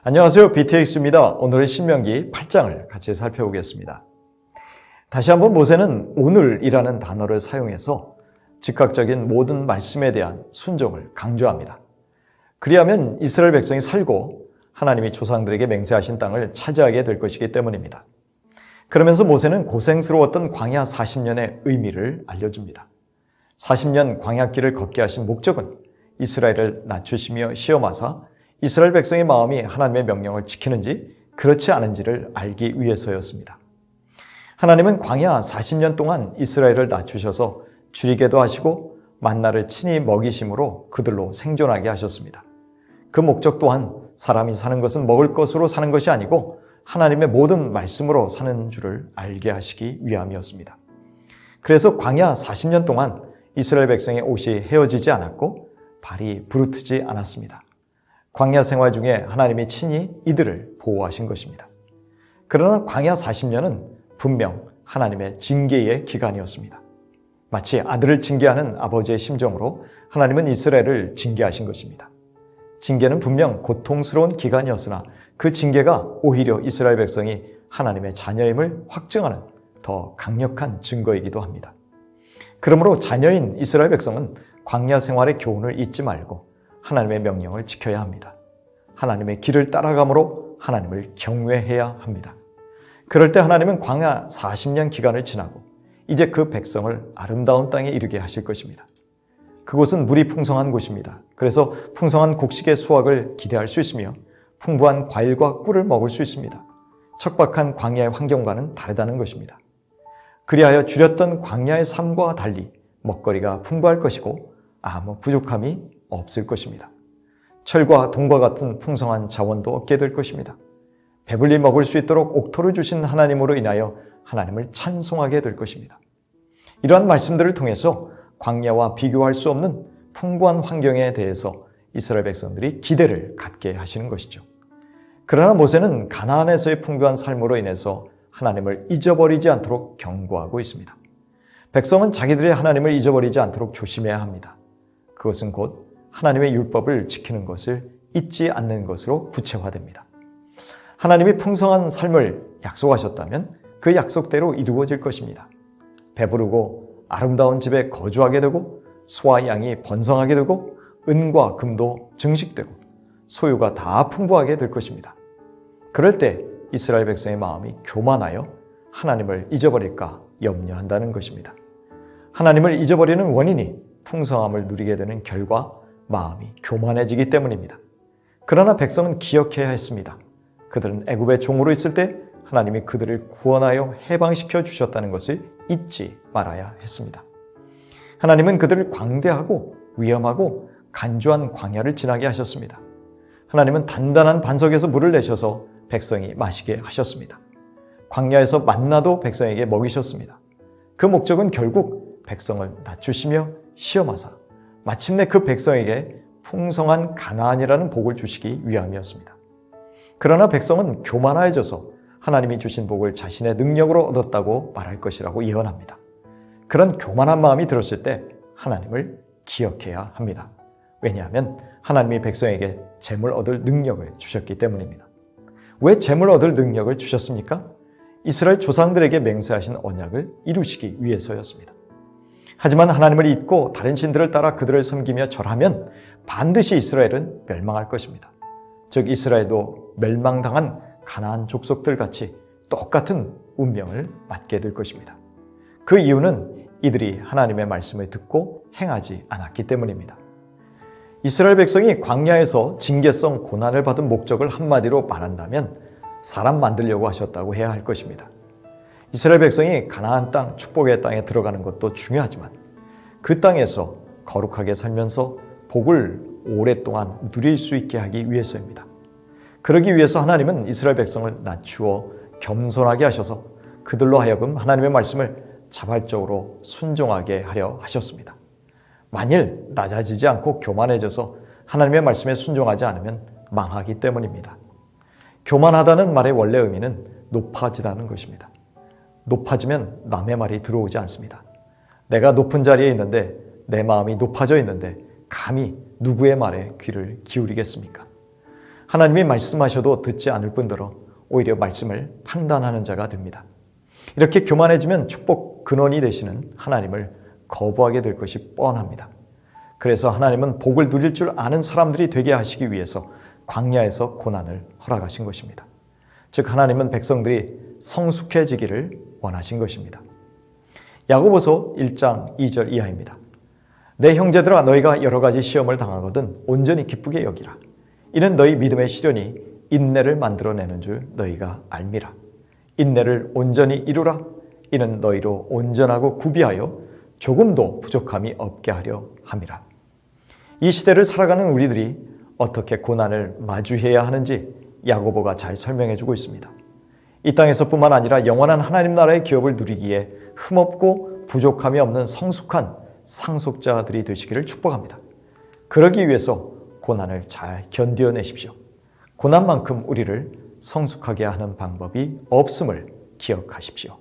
안녕하세요. BTX입니다. 오늘은 신명기 8장을 같이 살펴보겠습니다. 다시 한번 모세는 오늘이라는 단어를 사용해서 즉각적인 모든 말씀에 대한 순종을 강조합니다. 그리하면 이스라엘 백성이 살고 하나님이 조상들에게 맹세하신 땅을 차지하게 될 것이기 때문입니다. 그러면서 모세는 고생스러웠던 광야 40년의 의미를 알려줍니다. 40년 광야길을 걷게 하신 목적은 이스라엘을 낮추시며 시험하사 이스라엘 백성의 마음이 하나님의 명령을 지키는지 그렇지 않은지를 알기 위해서였습니다. 하나님은 광야 40년 동안 이스라엘을 낮추셔서 줄이게도 하시고 만나를 친히 먹이심으로 그들로 생존하게 하셨습니다. 그 목적 또한 사람이 사는 것은 먹을 것으로 사는 것이 아니고 하나님의 모든 말씀으로 사는 줄을 알게 하시기 위함이었습니다. 그래서 광야 40년 동안 이스라엘 백성의 옷이 헤어지지 않았고 발이 부르트지 않았습니다. 광야 생활 중에 하나님이 친히 이들을 보호하신 것입니다. 그러나 광야 40년은 분명 하나님의 징계의 기간이었습니다. 마치 아들을 징계하는 아버지의 심정으로 하나님은 이스라엘을 징계하신 것입니다. 징계는 분명 고통스러운 기간이었으나 그 징계가 오히려 이스라엘 백성이 하나님의 자녀임을 확증하는 더 강력한 증거이기도 합니다. 그러므로 자녀인 이스라엘 백성은 광야 생활의 교훈을 잊지 말고 하나님의 명령을 지켜야 합니다. 하나님의 길을 따라감으로 하나님을 경외해야 합니다. 그럴 때 하나님은 광야 40년 기간을 지나고 이제 그 백성을 아름다운 땅에 이르게 하실 것입니다. 그곳은 물이 풍성한 곳입니다. 그래서 풍성한 곡식의 수확을 기대할 수 있으며 풍부한 과일과 꿀을 먹을 수 있습니다. 척박한 광야의 환경과는 다르다는 것입니다. 그리하여 줄였던 광야의 삶과 달리 먹거리가 풍부할 것이고 아무 부족함이 없을 것입니다. 철과 동과 같은 풍성한 자원도 얻게 될 것입니다. 배불리 먹을 수 있도록 옥토를 주신 하나님으로 인하여 하나님을 찬송하게 될 것입니다. 이러한 말씀들을 통해서 광야와 비교할 수 없는 풍부한 환경에 대해서 이스라엘 백성들이 기대를 갖게 하시는 것이죠. 그러나 모세는 가나안에서의 풍부한 삶으로 인해서 하나님을 잊어버리지 않도록 경고하고 있습니다. 백성은 자기들의 하나님을 잊어버리지 않도록 조심해야 합니다. 그것은 곧 하나님의 율법을 지키는 것을 잊지 않는 것으로 구체화됩니다. 하나님이 풍성한 삶을 약속하셨다면 그 약속대로 이루어질 것입니다. 배부르고 아름다운 집에 거주하게 되고 소와 양이 번성하게 되고 은과 금도 증식되고 소유가 다 풍부하게 될 것입니다. 그럴 때 이스라엘 백성의 마음이 교만하여 하나님을 잊어버릴까 염려한다는 것입니다. 하나님을 잊어버리는 원인이 풍성함을 누리게 되는 결과 마음이 교만해지기 때문입니다. 그러나 백성은 기억해야 했습니다. 그들은 애굽의 종으로 있을 때 하나님이 그들을 구원하여 해방시켜 주셨다는 것을 잊지 말아야 했습니다. 하나님은 그들을 광대하고 위험하고 간주한 광야를 지나게 하셨습니다. 하나님은 단단한 반석에서 물을 내셔서 백성이 마시게 하셨습니다. 광야에서 만나도 백성에게 먹이셨습니다. 그 목적은 결국 백성을 낮추시며 시험하사 마침내 그 백성에게 풍성한 가나안이라는 복을 주시기 위함이었습니다. 그러나 백성은 교만해져서 하나님이 주신 복을 자신의 능력으로 얻었다고 말할 것이라고 예언합니다. 그런 교만한 마음이 들었을 때 하나님을 기억해야 합니다. 왜냐하면 하나님이 백성에게 재물 얻을 능력을 주셨기 때문입니다. 왜 재물 얻을 능력을 주셨습니까? 이스라엘 조상들에게 맹세하신 언약을 이루시기 위해서였습니다. 하지만 하나님을 잊고 다른 신들을 따라 그들을 섬기며 절하면 반드시 이스라엘은 멸망할 것입니다. 즉 이스라엘도 멸망당한 가나안 족속들 같이 똑같은 운명을 맞게 될 것입니다. 그 이유는 이들이 하나님의 말씀을 듣고 행하지 않았기 때문입니다. 이스라엘 백성이 광야에서 징계성 고난을 받은 목적을 한마디로 말한다면 사람 만들려고 하셨다고 해야 할 것입니다. 이스라엘 백성이 가나안 땅, 축복의 땅에 들어가는 것도 중요하지만 그 땅에서 거룩하게 살면서 복을 오랫동안 누릴 수 있게 하기 위해서입니다. 그러기 위해서 하나님은 이스라엘 백성을 낮추어 겸손하게 하셔서 그들로 하여금 하나님의 말씀을 자발적으로 순종하게 하려 하셨습니다. 만일 낮아지지 않고 교만해져서 하나님의 말씀에 순종하지 않으면 망하기 때문입니다. 교만하다는 말의 원래 의미는 높아지다는 것입니다. 높아지면 남의 말이 들어오지 않습니다. 내가 높은 자리에 있는데 내 마음이 높아져 있는데 감히 누구의 말에 귀를 기울이겠습니까? 하나님이 말씀하셔도 듣지 않을 뿐더러 오히려 말씀을 판단하는 자가 됩니다. 이렇게 교만해지면 축복 근원이 되시는 하나님을 거부하게 될 것이 뻔합니다. 그래서 하나님은 복을 누릴 줄 아는 사람들이 되게 하시기 위해서 광야에서 고난을 허락하신 것입니다. 즉 하나님은 백성들이 성숙해지기를 원하신 것입니다. 야고보서 1장 2절 이하입니다. 내 형제들아 너희가 여러 가지 시험을 당하거든 온전히 기쁘게 여기라. 이는 너희 믿음의 시련이 인내를 만들어내는 줄 너희가 알미라. 인내를 온전히 이루라. 이는 너희로 온전하고 구비하여 조금도 부족함이 없게 하려 함이라. 이 시대를 살아가는 우리들이 어떻게 고난을 마주해야 하는지 야고보가 잘 설명해주고 있습니다. 이 땅에서뿐만 아니라 영원한 하나님 나라의 기업을 누리기에 흠없고 부족함이 없는 성숙한 상속자들이 되시기를 축복합니다. 그러기 위해서 고난을 잘 견뎌내십시오. 고난만큼 우리를 성숙하게 하는 방법이 없음을 기억하십시오.